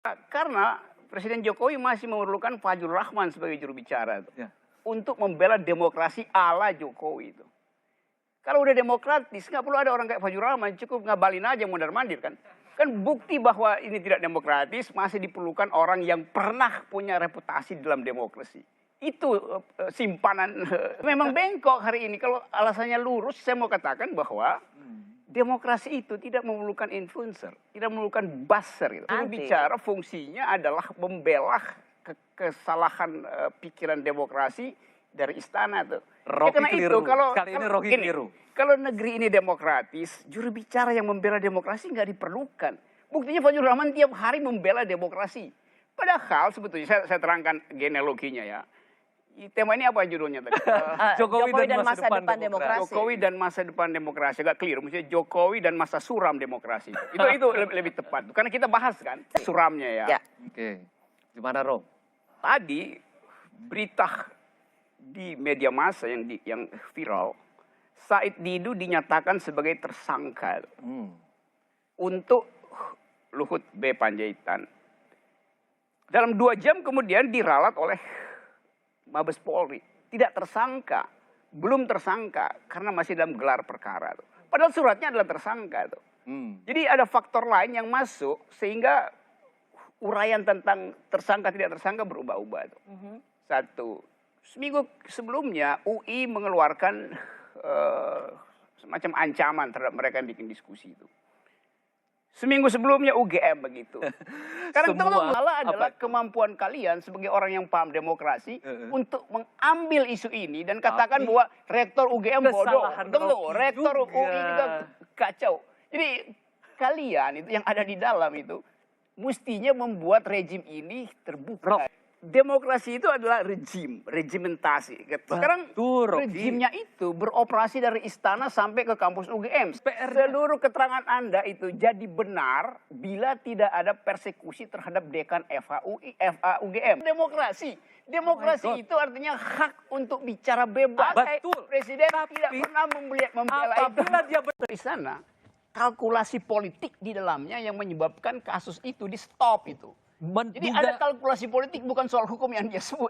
Karena Presiden Jokowi masih memerlukan Fadjur Rahman sebagai juru bicara Ya. untuk membela demokrasi ala Jokowi itu. Kalau udah demokratis, nggak perlu ada orang kayak Fadjur Rahman, cukup ngabalin aja mondar-mandir kan. Kan bukti bahwa ini tidak demokratis masih diperlukan orang yang pernah punya reputasi dalam demokrasi. Itu simpanan memang bengkok hari ini. Kalau alasannya lurus, saya mau katakan bahwa demokrasi itu tidak memerlukan influencer, tidak memerlukan buzzer. Gitu. Bicara fungsinya adalah membela kesalahan pikiran demokrasi dari istana tuh. Rocky keliru. Kali ini Rocky keliru. Kalau negeri ini demokratis, juru bicara yang membela demokrasi nggak diperlukan. Buktinya Fadjur Rahman tiap hari membela demokrasi. Padahal sebetulnya saya terangkan genealoginya ya. Tema ini apa judulnya tadi? Jokowi dan masa depan demokrasi. Jokowi dan masa depan demokrasi. Agak clear. Maksudnya Jokowi dan masa suram demokrasi. Itu lebih tepat. Karena kita bahas kan suramnya ya. Oke. Gimana Rom? Tadi berita di media massa yang viral, Said Didu dinyatakan sebagai tersangka untuk Luhut B. Panjaitan. Dalam 2 jam kemudian diralat oleh Mabes Polri. Tidak tersangka, belum tersangka karena masih dalam gelar perkara. Padahal suratnya adalah tersangka. Jadi ada faktor lain yang masuk sehingga uraian tentang tersangka tidak tersangka berubah-ubah. Satu, seminggu sebelumnya UI mengeluarkan semacam ancaman terhadap mereka yang bikin diskusi itu. Seminggu sebelumnya UGM begitu. Karena itu malah adalah kemampuan kalian sebagai orang yang paham demokrasi untuk mengambil isu ini dan katakan bahwa rektor UGM bodoh. Rektor UI juga kacau. Jadi kalian itu yang ada di dalam itu mestinya membuat rejim ini terbuka. Demokrasi itu adalah regimentasi. Sekarang rejimnya itu beroperasi dari istana sampai ke kampus UGM. Seluruh keterangan Anda itu jadi benar bila tidak ada persekusi terhadap dekan FA UGM. Demokrasi itu artinya hak untuk bicara bebas. Presiden tidak pernah membela itu. Di sana kalkulasi politik di dalamnya yang menyebabkan kasus itu di stop itu. Jadi ada kalkulasi politik bukan soal hukum yang dia sebut.